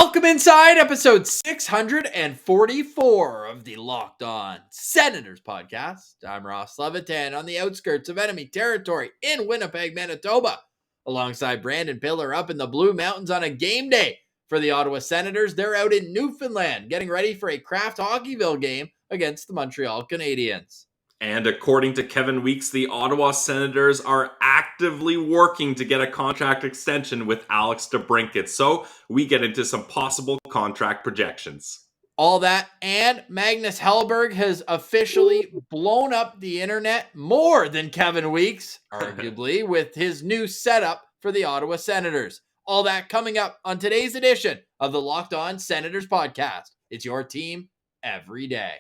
Welcome inside episode 644 of the Locked On Senators podcast. I'm Ross Levitan on the outskirts of enemy territory in Winnipeg, Manitoba, alongside Brandon Piller up in the Blue Mountains on a game day for the Ottawa Senators. They're out in Newfoundland getting ready for a Kraft Hockeyville game against the Montreal Canadiens. And according to Kevin Weeks, the Ottawa Senators are actively working to get a contract extension with Alex DeBrincat. So we get into some possible contract projections. All that, and Magnus Hallberg has officially blown up the internet more than Kevin Weeks, arguably, with his new setup for the Ottawa Senators. All that coming up on today's edition of the Locked On Senators podcast. It's your team every day.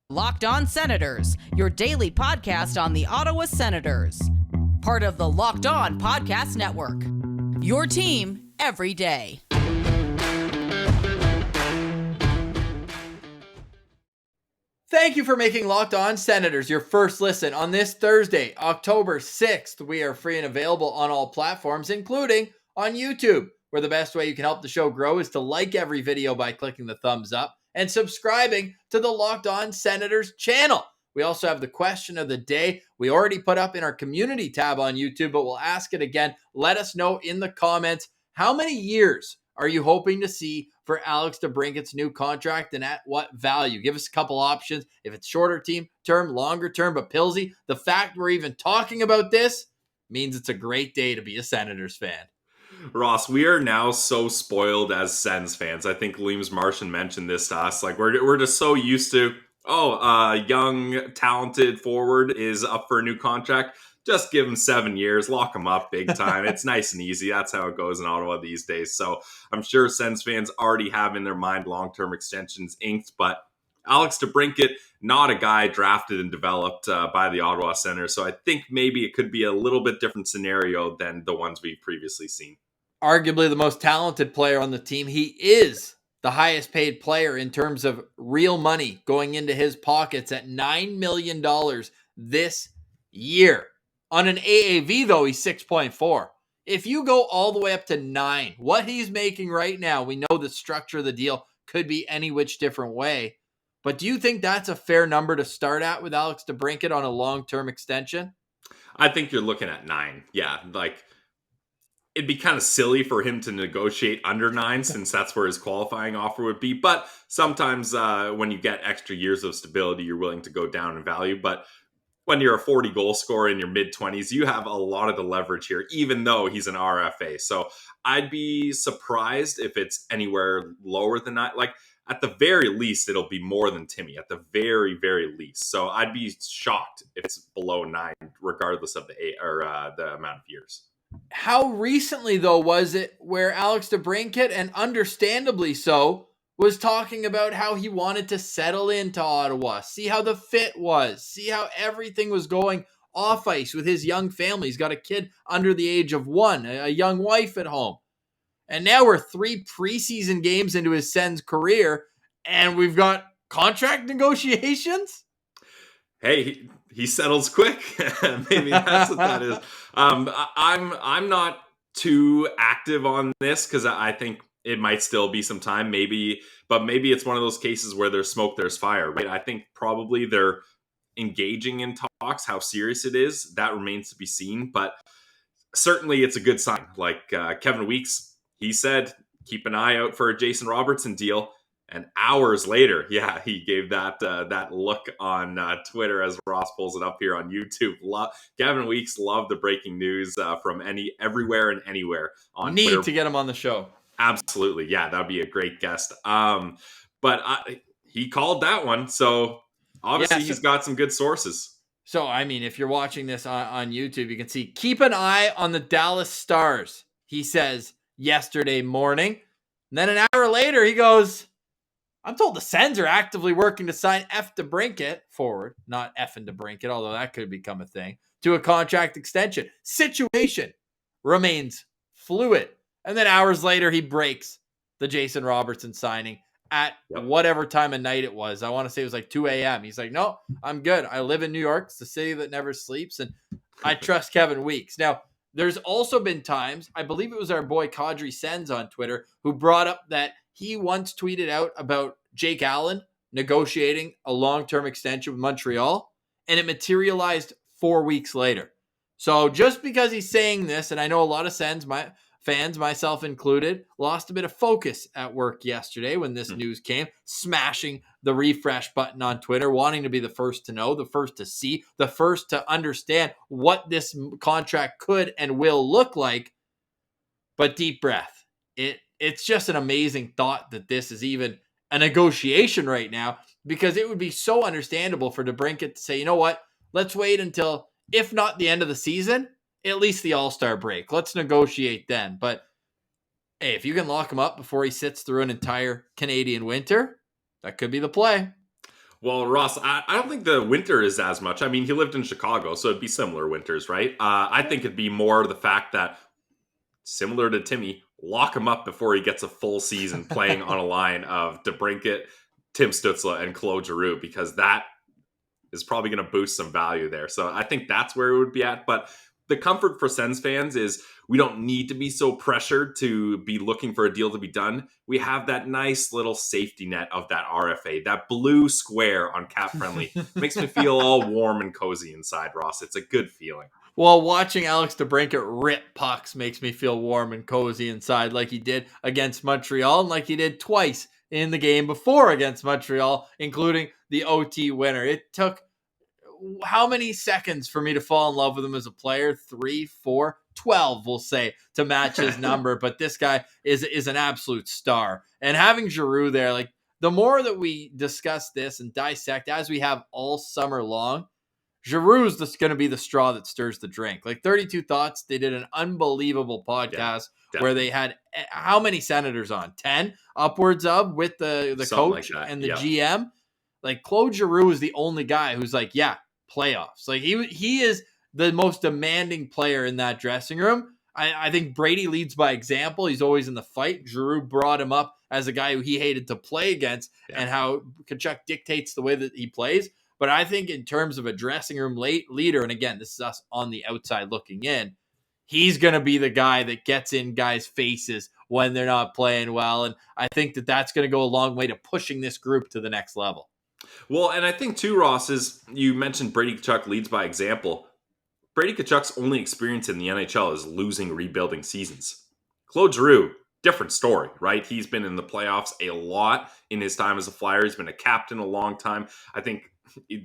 Locked On Senators, your daily podcast on the Ottawa Senators. Part of the Locked On Podcast Network. Your team every day. Thank you for making Locked On Senators your first listen on this Thursday, October 6th. We are free and available on all platforms, including on YouTube, where the best way you can help the show grow is to like every video by clicking the thumbs up and subscribing to the Locked On Senators channel. We also have the question of the day we already put up in our community tab on YouTube, but we'll ask it again. Let us know in the comments, how many years are you hoping to see for Alex DeBrincat's new contract and at what value? Give us a couple options. If it's shorter term, longer term, but Pilsy, the fact we're even talking about this means it's a great day to be a Senators fan. Ross, we are now so spoiled as Sens fans. I think Liam's Martian mentioned this to us. Like we're just so used to, young, talented forward is up for a new contract. Just give him 7 years, lock him up big time. It's nice and easy. That's how it goes in Ottawa these days. So I'm sure Sens fans already have in their mind long-term extensions inked, but Alex DeBrincat, not a guy drafted and developed by the Ottawa Senators. So I think maybe it could be a little bit different scenario than the ones we've previously seen. Arguably the most talented player on the team. He is the highest paid player in terms of real money going into his pockets at $9 million this year. On an AAV, though, he's 6.4. If you go all the way up to 9, what he's making right now, we know the structure of the deal could be any which different way. But do you think that's a fair number to start at with Alex DeBrincat on a long-term extension? I think you're looking at 9. Yeah, like it'd be kind of silly for him to negotiate under 9 since that's where his qualifying offer would be. But sometimes when you get extra years of stability, you're willing to go down in value. But when you're a 40 goal scorer in your mid-20s, you have a lot of the leverage here, even though he's an RFA. So I'd be surprised if it's anywhere lower than that. Like at the very least, it'll be more than Timmy at the very, very least. So I'd be shocked if it's below 9, regardless of the amount of years. How recently, though, was it where Alex DeBrincat, and understandably so, was talking about how he wanted to settle into Ottawa, see how the fit was, see how everything was going off ice with his young family. He's got a kid under the age of 1, a young wife at home. And now we're 3 preseason games into his Sens career, and we've got contract negotiations? Hey, he settles quick. Maybe that's what that is. I'm not too active on this because I think it might still be some time, maybe it's one of those cases where there's smoke, there's fire, right? I think probably they're engaging in talks. How serious it is, that remains to be seen. But certainly it's a good sign. Like Kevin Weeks, he said, keep an eye out for a Jason Robertson deal. And hours later, he gave that look on Twitter as Ross pulls it up here on YouTube. Kevin Weeks loved the breaking news from everywhere and anywhere on Twitter. Need to get him on the show. Absolutely. Yeah, that'd be a great guest. But he called that one. So obviously he's got some good sources. So, I mean, if you're watching this on YouTube, you can see, keep an eye on the Dallas Stars, he says yesterday morning. And then an hour later, he goes, I'm told the Sens are actively working to sign DeBrincat forward, not effing DeBrincat, although that could become a thing, to a contract extension. Situation remains fluid. And then hours later, he breaks the Jason Robertson signing at whatever time of night it was. I want to say it was like 2 a.m. He's like, no, I'm good. I live in New York. It's the city that never sleeps. And I trust Kevin Weeks. Now, there's also been times, I believe it was our boy Kadri Sens on Twitter, who brought up that he once tweeted out about Jake Allen negotiating a long-term extension with Montreal, and it materialized 4 weeks later. So just because he's saying this, and I know a lot of Sens, fans, myself included, lost a bit of focus at work yesterday when this news came, smashing the refresh button on Twitter, wanting to be the first to know, the first to see, the first to understand what this contract could and will look like. But deep breath. It's just an amazing thought that this is even a negotiation right now, because it would be so understandable for DeBrincat to say, you know what, let's wait until, if not the end of the season, at least the All-Star break. Let's negotiate then. But hey, if you can lock him up before he sits through an entire Canadian winter, that could be the play. Well, Ross, I don't think the winter is as much. I mean, he lived in Chicago, so it'd be similar winters, right? I think it'd be more the fact that, similar to Timmy, lock him up before he gets a full season playing on a line of DeBrincat, Tim Stützle, and Claude Giroux, because that is probably going to boost some value there. So I think that's where it would be at. But the comfort for Sens fans is we don't need to be so pressured to be looking for a deal to be done. We have that nice little safety net of that RFA, that blue square on Cap Friendly. Makes me feel all warm and cozy inside, Ross. It's a good feeling. Well, watching Alex DeBrincat rip pucks makes me feel warm and cozy inside, like he did against Montreal and like he did twice in the game before against Montreal, including the OT winner. It took how many seconds for me to fall in love with him as a player? 3, 4, 12, we'll say, to match his number. But this guy is an absolute star. And having Giroux there, like, the more that we discuss this and dissect, as we have all summer long, Giroux's going to be the straw that stirs the drink. Like 32 Thoughts, they did an unbelievable podcast where they had how many Senators on? 10 upwards of, with the coach like and the GM. Like, Claude Giroux is the only guy who's like, yeah, playoffs. Like, he is the most demanding player in that dressing room. I think Brady leads by example. He's always in the fight. Giroux brought him up as a guy who he hated to play against, and how Tkachuk dictates the way that he plays. But I think in terms of a dressing room leader, and again, this is us on the outside looking in, he's going to be the guy that gets in guys' faces when they're not playing well. And I think that that's going to go a long way to pushing this group to the next level. Well, and I think too, Ross, is you mentioned Brady Tkachuk leads by example. Brady Tkachuk's only experience in the NHL is losing rebuilding seasons. Claude Giroux, different story, right? He's been in the playoffs a lot in his time as a Flyer. He's been a captain a long time. I think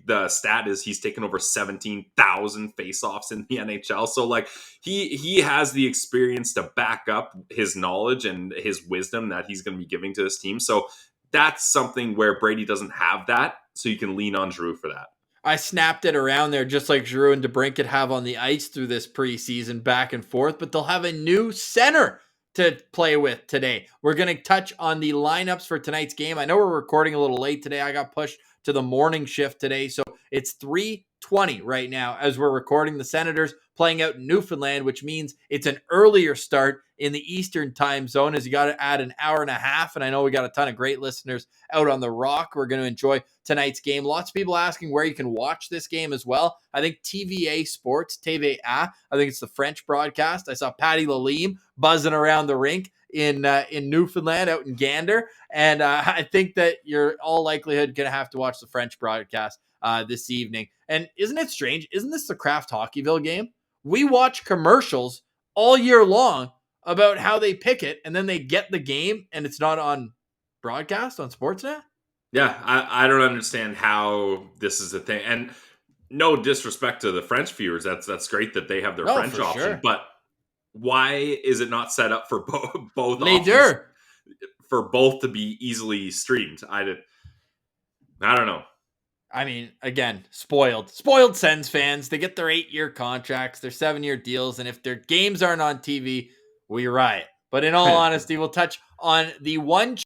the stat is he's taken over 17,000 faceoffs in the NHL. So like he has the experience to back up his knowledge and his wisdom that he's going to be giving to this team. So that's something where Brady doesn't have that. So you can lean on Giroux for that. I snapped it around there just like Giroux and DeBrincat have on the ice through this preseason back and forth, but they'll have a new center to play with today. We're going to touch on the lineups for tonight's game. I know we're recording a little late today. I got pushed to the morning shift today, so it's 3:20 right now as we're recording. The Senators playing out in Newfoundland, which means it's an earlier start in the Eastern time zone, as you got to add an hour and a half. And I know we got a ton of great listeners out on the Rock. We're going to enjoy tonight's game. Lots of people asking where you can watch this game as well. I think TVA Sports, TVA, I think it's the French broadcast. I saw Patty Lalime buzzing around the rink in Newfoundland out in Gander. And I think that you're all likelihood going to have to watch the French broadcast this evening. And isn't it strange? Isn't this the Kraft Hockeyville game? We watch commercials all year long about how they pick it, and then they get the game, and it's not on broadcast on Sportsnet? Yeah, I don't understand how this is a thing. And no disrespect to the French viewers. That's great that they have their French option. Sure. But why is it not set up for both options? For both to be easily streamed? I don't know. I mean, again, spoiled Sens fans. They get their 8-year contracts, their 7-year deals, and if their games aren't on TV, we riot. But in all honesty, we'll touch on the one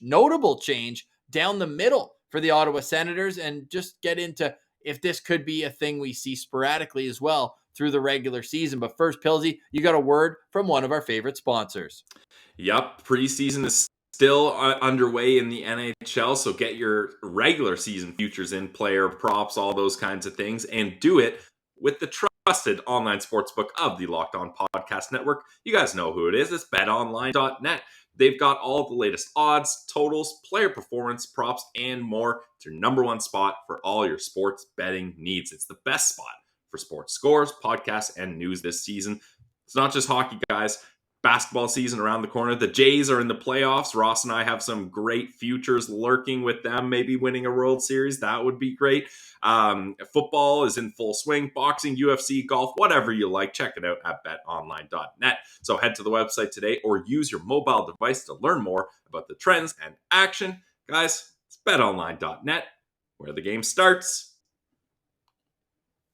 notable change down the middle for the Ottawa Senators, and just get into if this could be a thing we see sporadically as well through the regular season. But first, Pilsy, you got a word from one of our favorite sponsors. Yep, preseason is still underway in the NHL, so get your regular season futures in, player props, all those kinds of things, and do it with the trusted online sportsbook of the Locked On Podcast Network. You guys know who it is. It's betonline.net. They've got all the latest odds, totals, player performance, props, and more. It's your number one spot for all your sports betting needs. It's the best spot for sports scores, podcasts, and news this season. It's not just hockey, guys. Basketball season around the corner. The Jays are in the playoffs. Ross and I have some great futures lurking with them, maybe winning a World Series. That would be great. Football is in full swing. Boxing, UFC, golf, whatever you like. Check it out at betonline.net. So head to the website today or use your mobile device to learn more about the trends and action. Guys, it's betonline.net, where the game starts.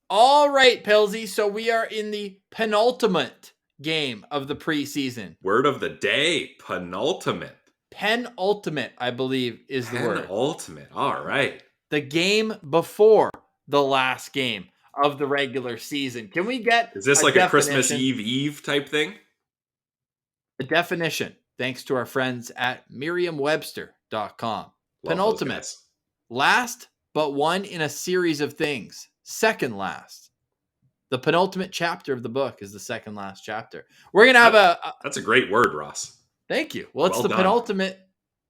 All right, Pilsy. So we are in the penultimate game of the preseason. Word of the day, penultimate. Penultimate, I believe, is the word. Penultimate. All right. The game before the last game of the regular season. Can we get Is this like a Christmas Eve type thing? A definition, thanks to our friends at merriam-webster.com. Penultimate. Last, but one in a series of things. Second last. The penultimate chapter of the book is the second last chapter. We're going to have That's a great word, Ross. Thank you. Well, it's the done. penultimate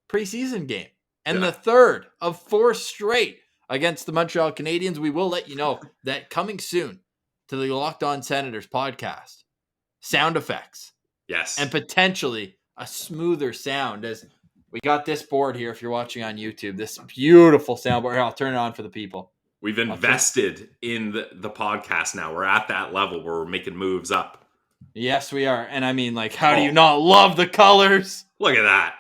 preseason game. And the third of 4 straight against the Montreal Canadiens. We will let you know that coming soon to the Locked On Senators podcast. Sound effects. Yes. And potentially a smoother sound, as we got this board here if you're watching on YouTube. This beautiful soundboard. Here, I'll turn it on for the people. We've invested in the podcast now. We're at that level where we're making moves up. Yes, we are. And I mean, like, how do you not love the colors? Look at that.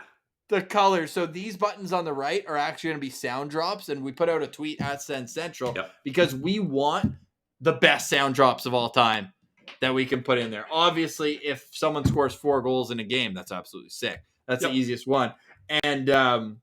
The colors. So these buttons on the right are actually going to be sound drops. And we put out a tweet at Sens Central because we want the best sound drops of all time that we can put in there. Obviously, if someone scores 4 goals in a game, that's absolutely sick. That's the easiest one. And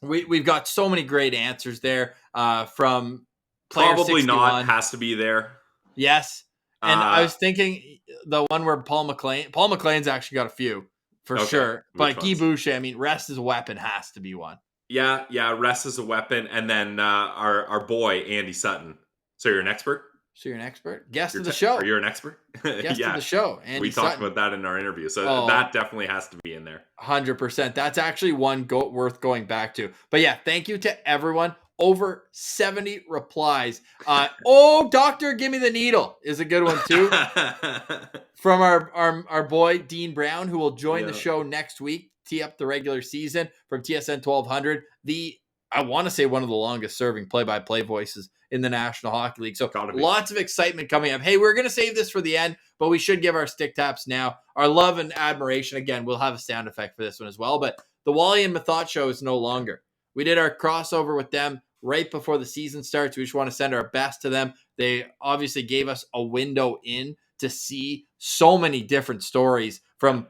we've got so many great answers there from Player Probably 61. Not has to be there. Yes. And I was thinking the one where Paul McLean's actually got a few for sure. But Guy Boucher, I mean, rest is a weapon has to be one. Yeah, rest is a weapon. And then our boy, Andy Sutton. So you're an expert? So you're an expert? Guest of the show. Are you an expert? Guest of the show. Andy we Sutton. talked about that in our interview. So that definitely has to be in there. 100%. That's actually one worth going back to. But yeah, thank you to everyone. Over 70 replies. Doctor, give me the needle is a good one too. From our boy, Dean Brown, who will join the show next week, tee up the regular season from TSN 1200. I want to say one of the longest serving play-by-play voices in the National Hockey League. So lots of excitement coming up. Hey, we're going to save this for the end, but we should give our stick taps now. Our love and admiration. Again, we'll have a sound effect for this one as well. But the Wally and Mathot show is no longer. We did our crossover with them right before the season starts. We just want to send our best to them. They obviously gave us a window in to see so many different stories from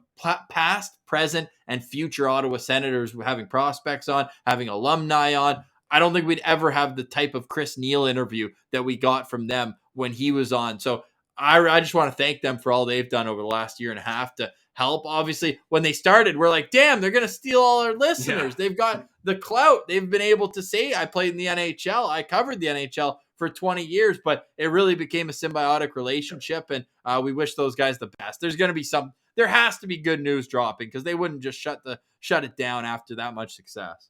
past, present, and future Ottawa Senators, having prospects on, having alumni on. I don't think we'd ever have the type of Chris Neal interview that we got from them when he was on. So I just want to thank them for all they've done over the last year and a half to help. Obviously, when they started, we're like, damn, they're going to steal all our listeners. Yeah. They've got the clout. They've been able to say, I played in the NHL. I covered the NHL for 20 years, but it really became a symbiotic relationship. And we wish those guys the best. There has to be good news dropping because they wouldn't just shut it down after that much success.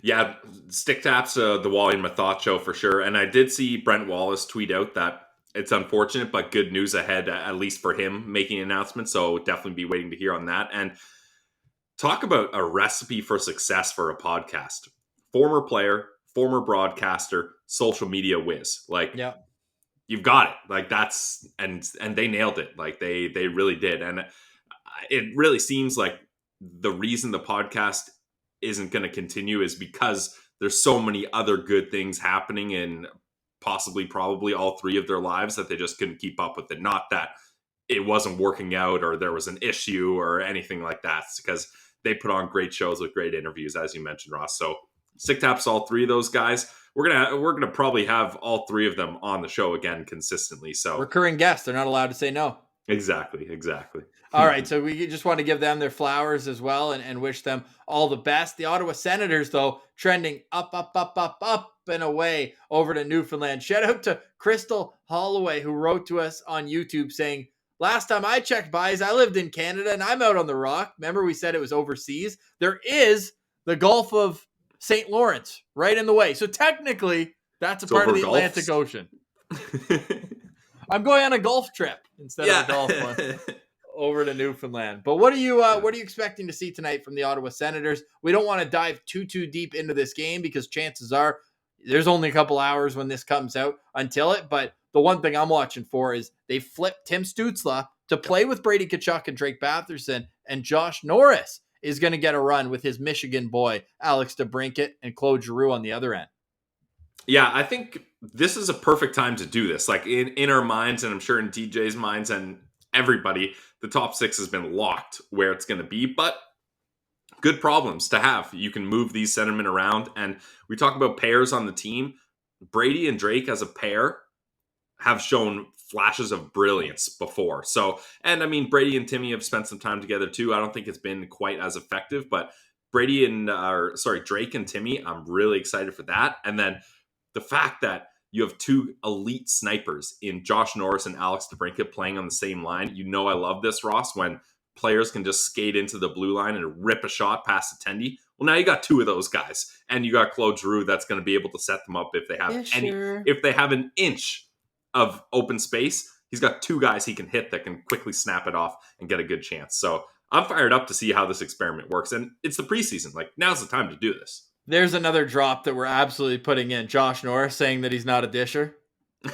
Yeah, stick taps, the Wally and Mathot show for sure. And I did see Brent Wallace tweet out that it's unfortunate, but good news ahead, at least for him making an announcement. So definitely be waiting to hear on that. And talk about a recipe for success for a podcast. Former player, former broadcaster, social media whiz. Like, you've got it. Like that's, and they nailed it. Like they really did. And it really seems like the reason the podcast isn't going to continue is because there's so many other good things happening in probably all 3 of their lives that they just couldn't keep up with it. Not that it wasn't working out or there was an issue or anything like that. It's because they put on great shows with great interviews, as you mentioned, Ross. So stick taps all 3 of those guys. We're gonna probably have all 3 of them on the show again consistently. So recurring guests, they're not allowed to say no. Exactly. All right, so we just want to give them their flowers as well and wish them all the best. The Ottawa Senators, though, trending up and away over to Newfoundland. Shout out to Crystal Holloway, who wrote to us on YouTube saying, last time I checked buys, I lived in Canada and I'm out on the rock. Remember we said it was overseas? There is the Gulf of St. Lawrence right in the way. So technically, that's a part of the Atlantic Ocean. I'm going on a golf trip instead of a golf one. Over to Newfoundland. But what are you expecting to see tonight from the Ottawa Senators? We don't want to dive too deep into this game because chances are there's only a couple hours when this comes out until it. But the one thing I'm watching for is they flipped Tim Stützle to play with Brady Tkachuk and Drake Batherson, and Josh Norris is going to get a run with his Michigan boy, Alex DeBrincat, and Claude Giroux on the other end. Yeah, I think this is a perfect time to do this. Like in our minds, and I'm sure in DJ's minds and everybody, the top six has been locked where it's going to be, but good problems to have. You can move these centermen around, and we talk about pairs on the team. Brady and Drake as a pair have shown flashes of brilliance before. So, and I mean, Brady and Timmy have spent some time together too. I don't think it's been quite as effective, but Drake and Timmy, I'm really excited for that. And then the fact that you have two elite snipers in Josh Norris and Alex DeBrincat playing on the same line. You know I love this, Ross, when players can just skate into the blue line and rip a shot past the tendy. Well, now you got two of those guys, and you got Claude Giroux that's going to be able to set them up if they have if they have an inch of open space. He's got two guys he can hit that can quickly snap it off and get a good chance. So I'm fired up to see how this experiment works, and it's the preseason. Like, now's the time to do this. There's another drop that we're absolutely putting in. Josh Norris saying that he's not a disher.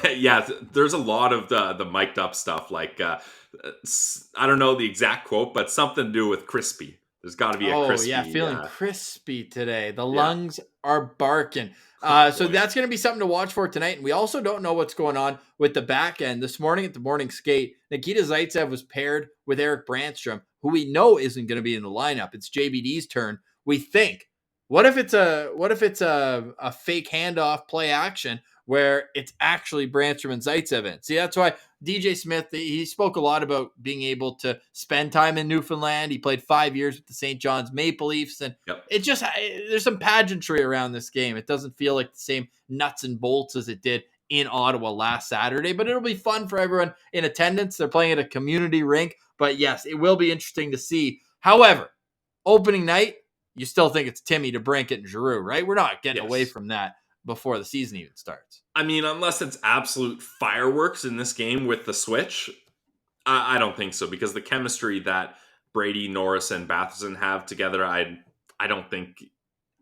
Yeah, there's a lot of the mic'd up stuff. Like, I don't know the exact quote, but something to do with crispy. There's got to be a crispy. Oh, yeah, feeling crispy today. The lungs are barking. So that's going to be something to watch for tonight. And we also don't know what's going on with the back end. This morning at the morning skate, Nikita Zaitsev was paired with Eric Brandstrom, who we know isn't going to be in the lineup. It's JBD's turn, we think. What if it's a fake handoff play action where it's actually Brandstrom and Zaitsev in? See, that's why DJ Smith, he spoke a lot about being able to spend time in Newfoundland. He played 5 years with the St. John's Maple Leafs, and there's some pageantry around this game. It doesn't feel like the same nuts and bolts as it did in Ottawa last Saturday, but it'll be fun for everyone in attendance. They're playing at a community rink, but yes, it will be interesting to see. However, opening night, you still think it's Timmy DeBrincat and Giroux, right? We're not getting away from that before the season even starts. I mean, unless it's absolute fireworks in this game with the switch, I don't think so, because the chemistry that Brady, Norris, and Batherson have together, I don't think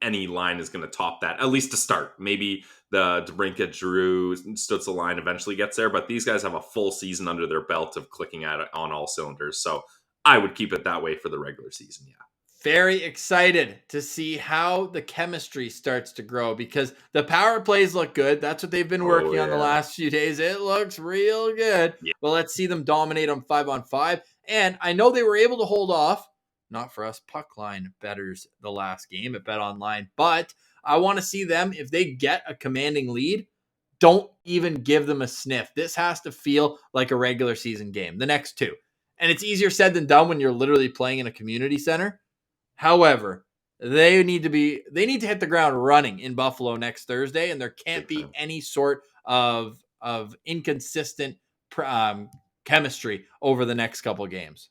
any line is going to top that, at least to start. Maybe the DeBrincat, Giroux, Stützle line eventually gets there, but these guys have a full season under their belt of clicking at it on all cylinders. So I would keep it that way for the regular season, yeah. Very excited to see how the chemistry starts to grow because the power plays look good. That's what they've been working on the last few days. It looks real good. Yeah. Well, let's see them dominate on 5-on-5. And I know they were able to hold off, not for us puck line bettors, the last game at BetOnline, but I want to see them, if they get a commanding lead, don't even give them a sniff. This has to feel like a regular season game, the next two. And it's easier said than done when you're literally playing in a community center. However, they need to hit the ground running in Buffalo next Thursday, and there can't be any sort of inconsistent chemistry over the next couple of games.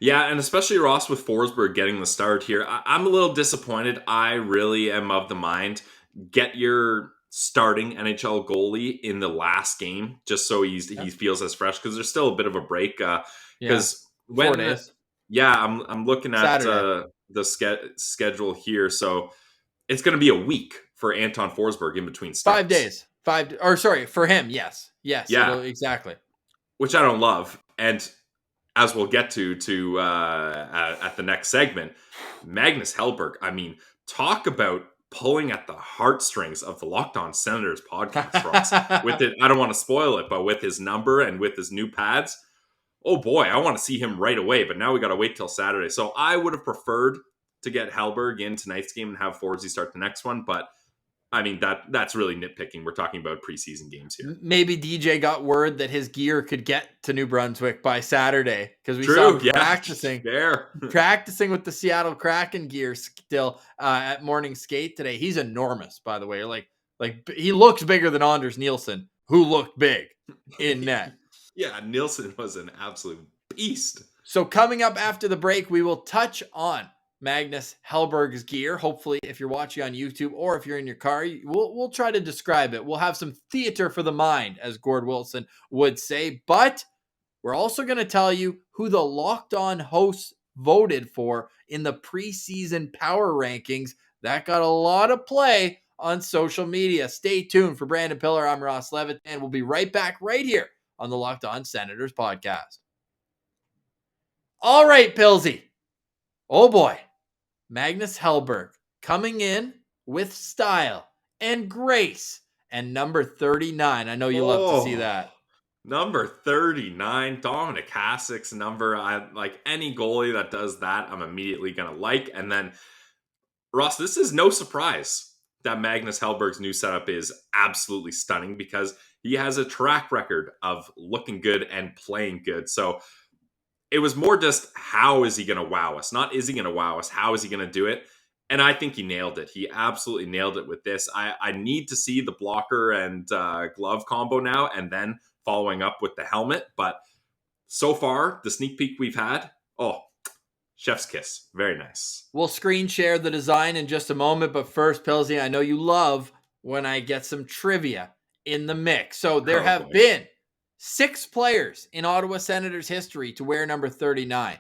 Yeah, and especially Ross with Forsberg getting the start here. I'm a little disappointed. I really am of the mind, get your starting NHL goalie in the last game just so he feels as fresh, because there's still a bit of a break. Because 4 days. I'm looking at the schedule here. So it's going to be a week for Anton Forsberg in between starts. 5 days. For him, yes. Yeah, exactly. Which I don't love. And as we'll get to at the next segment, Magnus Hellberg, I mean, talk about pulling at the heartstrings of the Locked On Senators podcast for us. With it, I don't want to spoil it, but with his number and with his new pads, oh boy, I want to see him right away, but now we got to wait till Saturday. So I would have preferred to get Hellberg in tonight's game and have Forsey start the next one, but I mean, that's really nitpicking. We're talking about preseason games here. Maybe DJ got word that his gear could get to New Brunswick by Saturday because we saw True, him yeah, practicing. fair. Practicing with the Seattle Kraken gear still at morning skate today. He's enormous, by the way. Like he looks bigger than Anders Nielsen, who looked big in net. Yeah, Nielsen was an absolute beast. So coming up after the break, we will touch on Magnus Hellberg's gear. Hopefully, if you're watching on YouTube or if you're in your car, we'll try to describe it. We'll have some theater for the mind, as Gord Wilson would say. But we're also going to tell you who the Locked On hosts voted for in the preseason power rankings. That got a lot of play on social media. Stay tuned. For Brandon Piller, I'm Ross Levitan, and we'll be right back right here on the Locked On Senators podcast. All right, Pilsy. Oh boy. Magnus Hallberg coming in with style and grace and number 39. I know you love to see that. Number 39, Dominic Hasek's number. I like any goalie that does that, I'm immediately going to like. And then, Ross, this is no surprise that Magnus Hellberg's new setup is absolutely stunning because he has a track record of looking good and playing good. So it was more just how is he going to wow us? Not is he going to wow us? How is he going to do it? And I think he nailed it. He absolutely nailed it with this. I need to see the blocker and glove combo now and then following up with the helmet. But so far, the sneak peek we've had, chef's kiss. Very nice. We'll screen share the design in just a moment. But first, Pilsy, I know you love when I get some trivia in the mix. So there have been 6 players in Ottawa Senators history to wear number 39.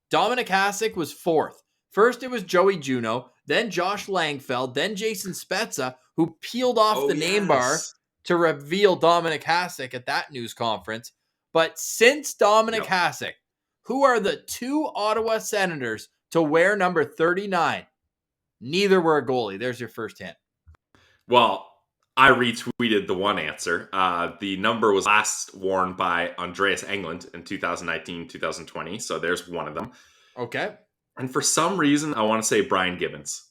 Dominic Hasek was 4th. First, it was Joey Juneau, then Josh Langfeld, then Jason Spezza, who peeled off the name bar to reveal Dominic Hasek at that news conference. But since Dominic Hasek, who are the 2 Ottawa Senators to wear number 39? Neither were a goalie. There's your first hint. Well, I retweeted the one answer. The number was last worn by Andreas Englund in 2019-2020. So there's one of them. Okay. And for some reason, I want to say Brian Gibbons.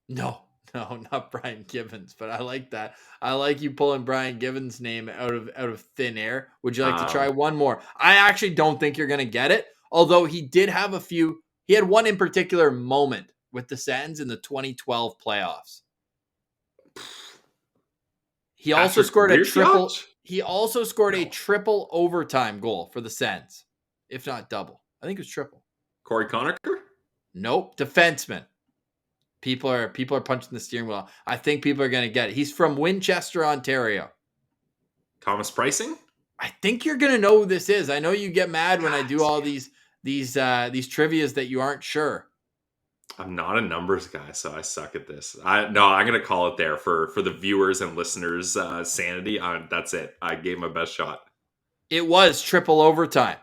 No, not Brian Gibbons, but I like that. I like you pulling Brian Gibbons' name out of thin air. Would you like to try one more? I actually don't think you're going to get it, although he did have a few. He had one in particular moment with the Sens in the 2012 playoffs. He also scored a triple. He also scored a triple overtime goal for the Sens, if not double. I think it was triple. Corey Conacher? Nope, defenseman. People are punching the steering wheel. I think people are going to get it. He's from Winchester, Ontario. Thomas Pricing? I think you're going to know who this is. I know you get mad when I do all these trivias that you aren't sure. I'm not a numbers guy, so I suck at this. I'm going to call it there for the viewers and listeners' sanity. That's it. I gave my best shot. It was triple overtime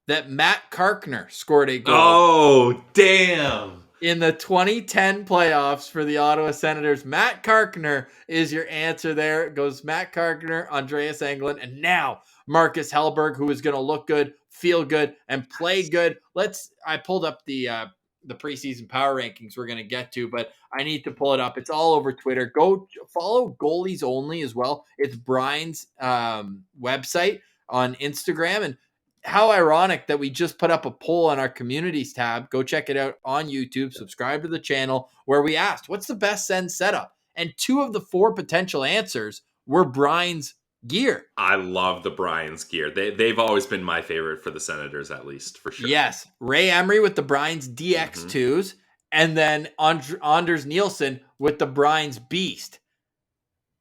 that Matt Karkner scored a goal. Oh, damn. In the 2010 playoffs for the Ottawa Senators. Matt Karkner is your answer there. It goes Matt Karkner, Andreas Englund, and now Marcus Hellberg, who is going to look good, feel good, and play good. I pulled up the preseason power rankings we're going to get to, but I need to pull it up. It's all over Twitter. Go follow Goalies Only as well. It's Brian's website on Instagram. And how ironic that we just put up a poll on our communities tab. Go check it out on YouTube. Subscribe to the channel, where we asked, what's the best Sens setup? And 2 of the 4 potential answers were Brian's gear. I love the Brian's gear. They've always been my favorite for the Senators, at least, for sure. Yes. Ray Emery with the Brian's DX2s, and then Anders Nielsen with the Brian's Beast.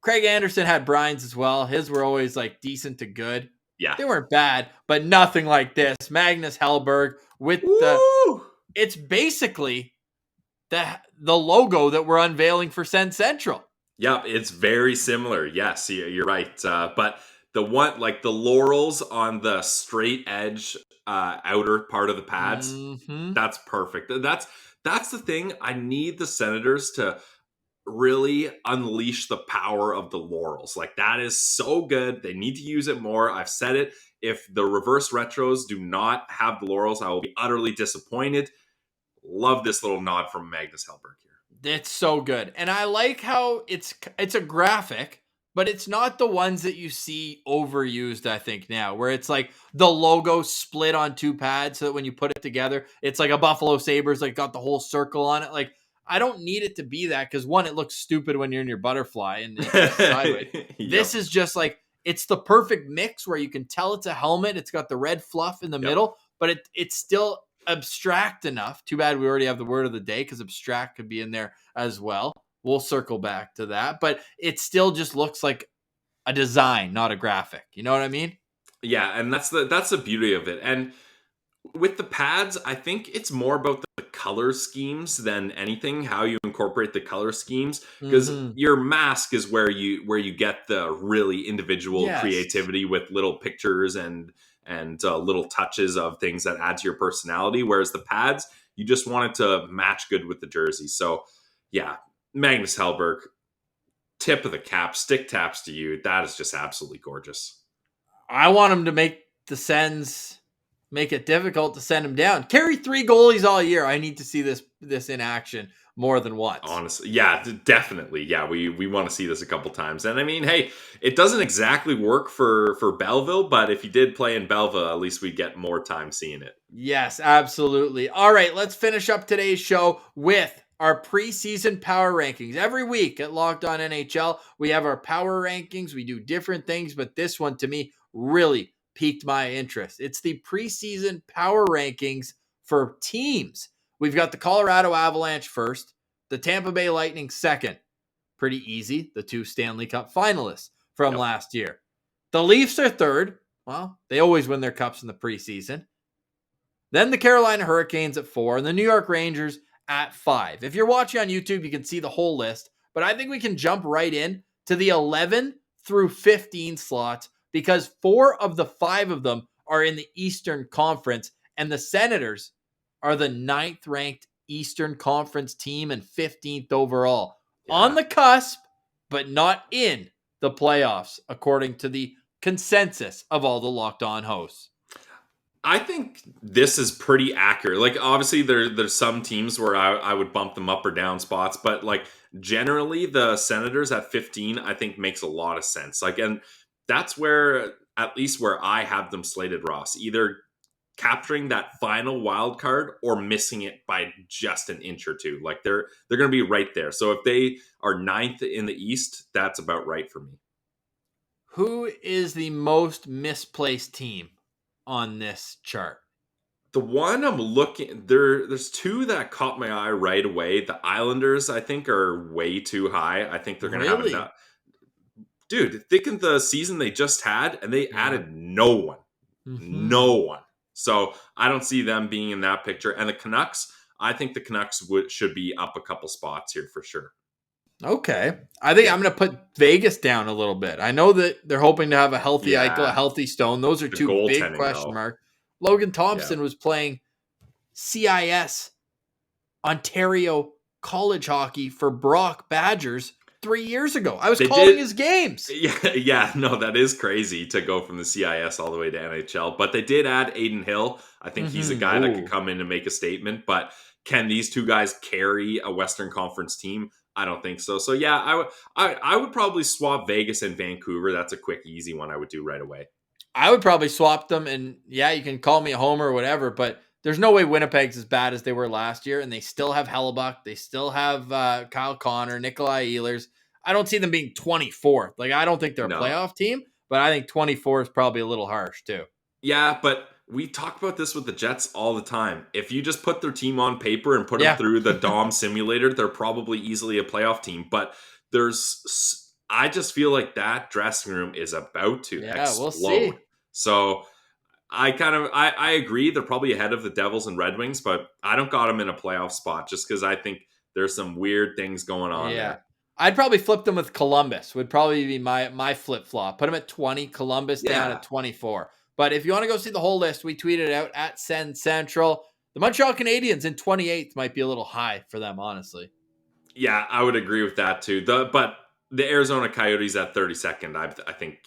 Craig Anderson had Brian's as well. His were always like decent to good. Yeah. They weren't bad, but nothing like this. Magnus Hellberg with it's basically the logo that we're unveiling for Sens Central. Yeah, it's very similar. Yes, you're right. But the one, like the laurels on the straight edge outer part of the pads, that's perfect. That's the thing. I need the Senators to really unleash the power of the laurels. Like, that is so good. They need to use it more. I've said it. If the reverse retros do not have the laurels, I will be utterly disappointed. Love this little nod from Magnus Hallberg here. It's so good. And I like how it's a graphic, but it's not the ones that you see overused, I think, now, where it's like the logo split on two pads so that when you put it together, it's like a Buffalo Sabres, like got the whole circle on it. Like, I don't need it to be that because one, it looks stupid when you're in your butterfly and it's sideways. This is just like, it's the perfect mix where you can tell it's a helmet. It's got the red fluff in the middle, but it's still abstract enough. Too bad we already have the word of the day because abstract could be in there as well. We'll circle back to that, but it still just looks like a design, not a graphic. You know what I mean? Yeah, and that's the beauty of it. And with the pads, I think it's more about the color schemes than anything, how you incorporate the color schemes, because your mask is where you get the really individual creativity with little pictures and little touches of things that add to your personality, whereas the pads, you just want it to match good with the jersey. So yeah, Magnus Hellberg, tip of the cap, stick taps to you. That is just absolutely gorgeous. I want him to make the Sens make it difficult to send him down. Carry 3 goalies all year. I need to see this in action more than once. Honestly, yeah, definitely. Yeah, we want to see this a couple times. And I mean, hey, it doesn't exactly work for Belleville, but if you did play in Belleville, at least we'd get more time seeing it. Yes, absolutely. All right, let's finish up today's show with our preseason power rankings. Every week at Locked On NHL, we have our power rankings. We do different things, but this one to me really piqued my interest. It's the preseason power rankings for teams. We've got the Colorado Avalanche first, the Tampa Bay Lightning second. Pretty easy, the 2 Stanley Cup finalists from last year. The Leafs are third. Well, they always win their cups in the preseason. Then the Carolina Hurricanes at 4 and the New York Rangers at 5. If you're watching on YouTube, you can see the whole list, but I think we can jump right in to the 11 through 15 slots because 4 of the 5 of them are in the Eastern Conference, and the Senators are the 9th ranked Eastern Conference team and 15th overall. Yeah. On the cusp, but not in the playoffs, according to the consensus of all the Locked On hosts. I think this is pretty accurate. Like, obviously, there's some teams where I would bump them up or down spots, but like generally, the Senators at 15, I think makes a lot of sense. Like, and that's where, at least where I have them slated, Ross, either capturing that final wild card or missing it by just an inch or two. Like they're going to be right there. So if they are 9th in the East, that's about right for me. Who is the most misplaced team on this chart? The one I'm looking there's 2 that caught my eye right away. The Islanders, I think, are way too high. I think they're going to have enough. Dude, think of the season they just had, and they added no one. No one. So I don't see them being in that picture. And the Canucks, I think the Canucks should be up a couple spots here for sure. Okay. I think I'm going to put Vegas down a little bit. I know that they're hoping to have a healthy Eichel, a healthy Stone. Those are 2 big question marks. Logan Thompson was playing CIS Ontario college hockey for Brock Badgers 3 years ago. I was calling his games. Yeah, no, that is crazy to go from the CIS all the way to NHL. But they did add Aiden Hill. I think he's a guy that could come in and make a statement. But can these 2 guys carry a Western Conference team? I don't think so. So yeah, I would probably swap Vegas and Vancouver. That's a quick, easy one I would do right away. I would probably swap them, and yeah, you can call me a homer or whatever, but there's no way Winnipeg's as bad as they were last year, and they still have Hellebuck. They still have Kyle Connor, Nikolai Ehlers. I don't see them being 24th. Like, I don't think they're a playoff team, but I think 24 is probably a little harsh too. Yeah, but we talk about this with the Jets all the time. If you just put their team on paper and put them through the DOM simulator, they're probably easily a playoff team. But I just feel like that dressing room is about to explode. We'll see. So I agree. They're probably ahead of the Devils and Red Wings, but I don't got them in a playoff spot just because I think there's some weird things going on there. I'd probably flip them with Columbus. Would probably be my flip-flop. Put them at 20, Columbus down at 24. But if you want to go see the whole list, we tweeted it out at Send Central. The Montreal Canadiens in 28th might be a little high for them, honestly. Yeah, I would agree with that too. But the Arizona Coyotes at 32nd, I think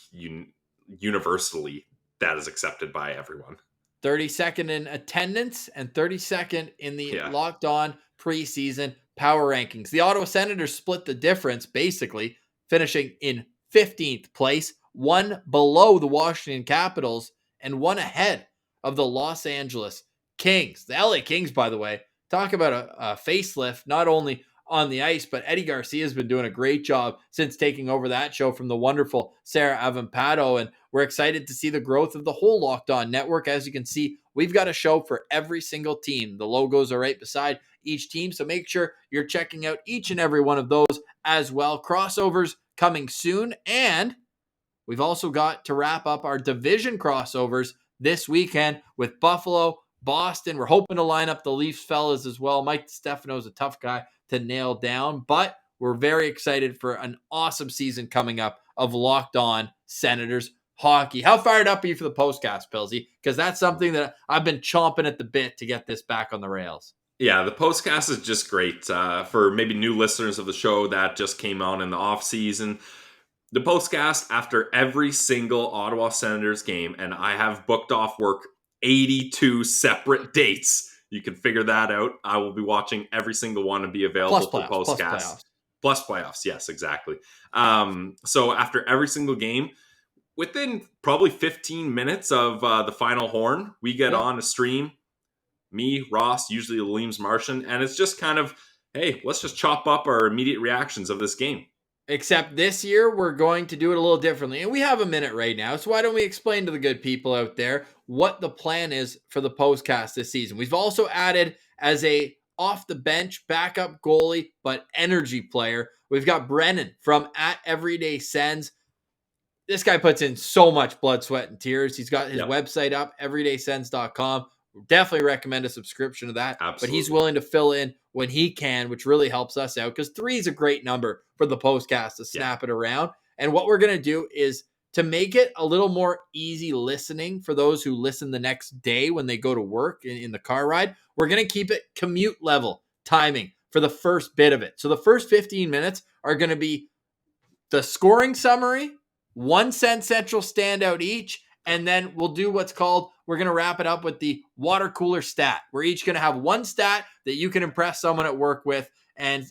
universally that is accepted by everyone. 32nd in attendance and 32nd in the Locked On preseason power rankings. The Ottawa Senators split the difference, basically finishing in 15th place, one below the Washington Capitals and one ahead of the Los Angeles Kings. The LA Kings, by the way, talk about a facelift, not only on the ice, but Eddie Garcia has been doing a great job since taking over that show from the wonderful Sarah Avampado, and we're excited to see the growth of the whole Locked On network. As you can see, we've got a show for every single team. The logos are right beside each team, so make sure you're checking out each and every one of those as well. Crossovers coming soon, and we've also got to wrap up our division crossovers this weekend with Buffalo, Boston. We're hoping to line up the Leafs fellas as well. Mike Stefano's a tough guy to nail down, but we're very excited for an awesome season coming up of Locked On Senators hockey. How fired up are you for the postcast, Pilsy? Because that's something that I've been chomping at the bit to get this back on the rails. Yeah, the postcast is just great for maybe new listeners of the show that just came on in the off season. The postcast after every single Ottawa Senators game, and I have booked off work 82 separate dates. You can figure that out. I will be watching every single one and be available for postcast. Plus playoffs. Yes, exactly. So after every single game, within probably 15 minutes of the final horn, we get on a stream. Me, Ross, usually the Leams Martian, and it's just kind of, hey, let's just chop up our immediate reactions of this game. Except this year, we're going to do it a little differently. And we have a minute right now. So why don't we explain to the good people out there what the plan is for the postcast this season? We've also added as a off the bench backup goalie, but energy player. We've got Brennan from @Everyday Sens. This guy puts in so much blood, sweat, and tears. He's got his website up, everydaysens.com. Definitely recommend a subscription to that. Absolutely. But he's willing to fill in when he can, which really helps us out because 3 is a great number for the postcast to snap it around. And what we're going to do is to make it a little more easy listening for those who listen the next day when they go to work in the car ride. We're going to keep it commute level timing for the first bit of it. So the first 15 minutes are going to be the scoring summary, 1 Sens Central standout each, and then we'll do what's called, we're going to wrap it up with the water cooler stat. We're each going to have one stat that you can impress someone at work with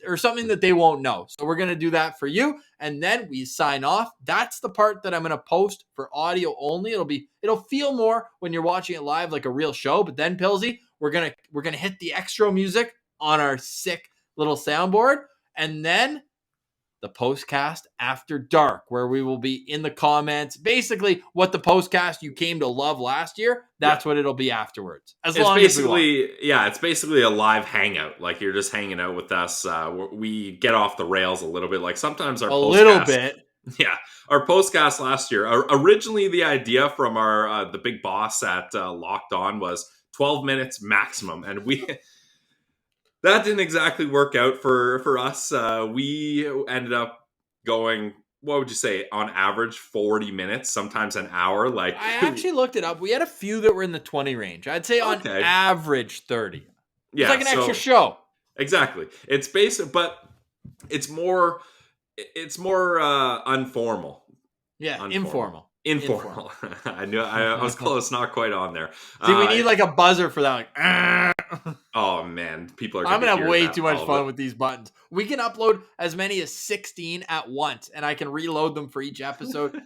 or something that they won't know. So we're going to do that for you. And then we sign off. That's the part that I'm going to post for audio only. It'll feel more when you're watching it live like a real show. But then, Pilsy, we're going to hit the extra music on our sick little soundboard. And then the postcast after dark, where we will be in the comments. Basically, what the postcast you came to love last year, that's what it'll be afterwards. It's basically a live hangout. Like you're just hanging out with us. We get off the rails a little bit. Like sometimes our little bit. Yeah, our postcast last year. Originally, the idea from our the big boss at Locked On was 12 minutes maximum, and we. That didn't exactly work out for us. We ended up going, what would you say, on average, 40 minutes, sometimes an hour. Like I actually looked it up. We had a few that were in the 20 range. I'd say on average 30. Yeah, it's like an extra show. Exactly. It's basic, but it's more informal. Yeah, informal. I knew I was close, not quite on there. See, we need like a buzzer for that. Like, oh man, people are. I'm gonna have way too much fun with these buttons. We can upload as many as 16 at once, and I can reload them for each episode.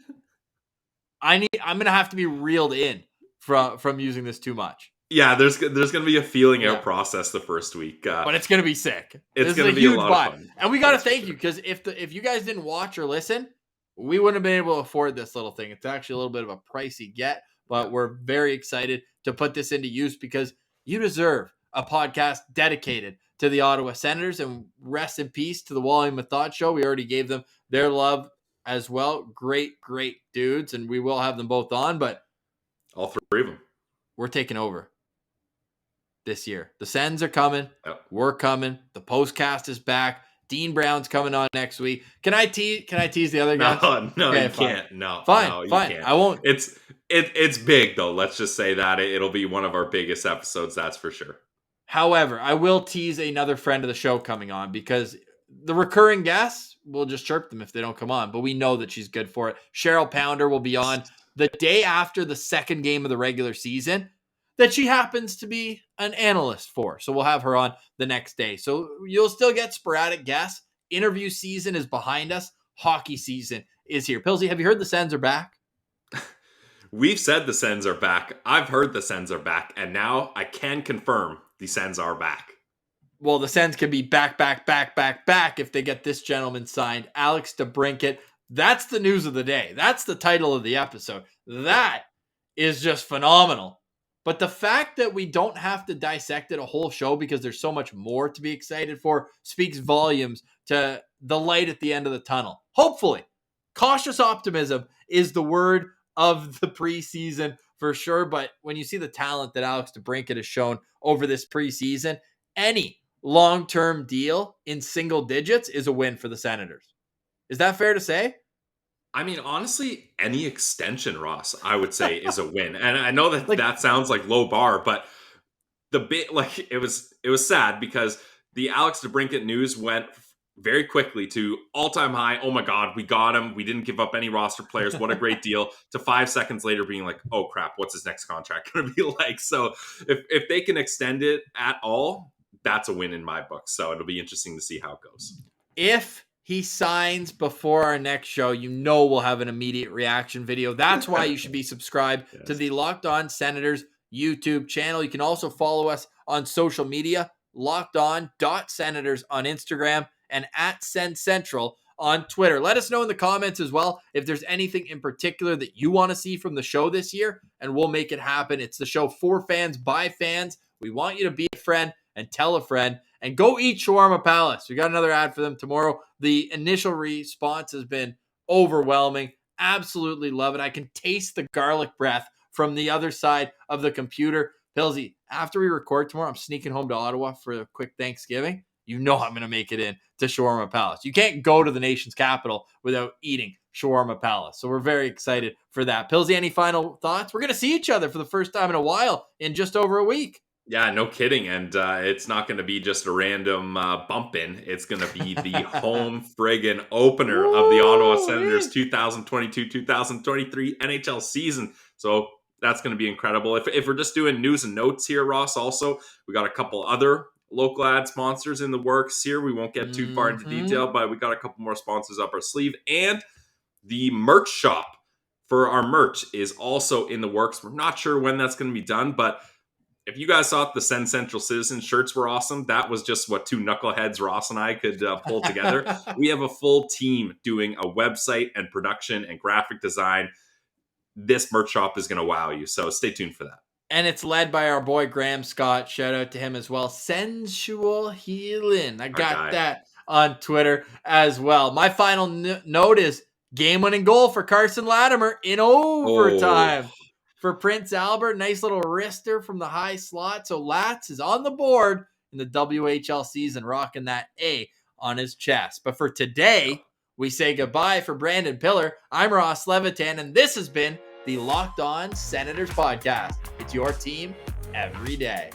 I'm gonna have to be reeled in from using this too much. Yeah, there's gonna be a feeling out process the first week, but it's gonna be sick. It's gonna be a lot of fun, and we gotta thank you because if you guys didn't watch or listen, we wouldn't have been able to afford this little thing. It's actually a little bit of a pricey get, but we're very excited to put this into use because you deserve a podcast dedicated to the Ottawa Senators, and rest in peace to the Wally Method Show. We already gave them their love as well. Great, great dudes, and we will have them both on, but all 3 of them. We're taking over this year. The Sens are coming. Yep. We're coming. The postcast is back. Dean Brown's coming on next week. Can I tease the other guys? No, okay, you can't. No, fine. You can't. I won't. It's big though. Let's just say that it'll be one of our biggest episodes. That's for sure. However, I will tease another friend of the show coming on because the recurring guests, we'll just chirp them if they don't come on, but we know that she's good for it. Cheryl Pounder will be on the day after the second game of the regular season. that she happens to be an analyst for. So we'll have her on the next day. So you'll still get sporadic guests. Interview season is behind us. Hockey season is here. Pilsy, have you heard the Sens are back? We've said the Sens are back. I've heard the Sens are back. And now I can confirm the Sens are back. Well, the Sens can be back if they get this gentleman signed. Alex DeBrincat. That's the news of the day. That's the title of the episode. That is just phenomenal. But the fact that we don't have to dissect it a whole show because there's so much more to be excited for speaks volumes to the light at the end of the tunnel. Hopefully. Cautious optimism is the word of the preseason for sure. But when you see the talent that Alex DeBrincat has shown over this preseason, any long-term deal in single digits is a win for the Senators. Is that fair to say? I mean, honestly, any extension, Ross, I would say is a win. And I know that that sounds like low bar, but it was sad because the Alex DeBrincat news went very quickly to all-time high. Oh my God, we got him. We didn't give up any roster players. What a great deal. To 5 seconds later being like, oh crap, what's his next contract going to be like? So if they can extend it at all, that's a win in my book. So it'll be interesting to see how it goes. If he signs before our next show, we'll have an immediate reaction video. That's why you should be subscribed to the Locked On Senators YouTube channel. You can also follow us on social media, lockedon.senators on Instagram and at Send Central on Twitter. Let us know in the comments as well if there's anything in particular that you want to see from the show this year, and we'll make it happen. It's the show for fans, by fans. We want you to be a friend and tell a friend. And go eat Shawarma Palace. We got another ad for them tomorrow. The initial response has been overwhelming. Absolutely love it. I can taste the garlic breath from the other side of the computer. Pilsy, after we record tomorrow, I'm sneaking home to Ottawa for a quick Thanksgiving. I'm going to make it in to Shawarma Palace. You can't go to the nation's capital without eating Shawarma Palace. So we're very excited for that. Pilsy, any final thoughts? We're going to see each other for the first time in a while in just over a week. Yeah, no kidding. And it's not going to be just a random bump in. It's going to be the home friggin' opener of the Ottawa Senators 2022-2023 NHL season. So that's going to be incredible. If we're just doing news and notes here, Ross, also, we got a couple other local ad sponsors in the works here. We won't get too far into detail, but we got a couple more sponsors up our sleeve. And the merch shop for our merch is also in the works. We're not sure when that's going to be done, but if you guys thought the Send Central Citizen shirts were awesome, that was just what two knuckleheads, Ross and I, could pull together. We have a full team doing a website and production and graphic design. This merch shop is going to wow you, so stay tuned for that. And it's led by our boy Graham Scott. Shout out to him as well. Sensual Healing. I got that on Twitter as well. My final note is game-winning goal for Carson Latimer in overtime. For Prince Albert, nice little wrister from the high slot. So Lats is on the board in the WHL season, rocking that A on his chest. But for today, we say goodbye for Brandon Piller. I'm Ross Levitan, and this has been the Locked On Senators podcast. It's your team every day.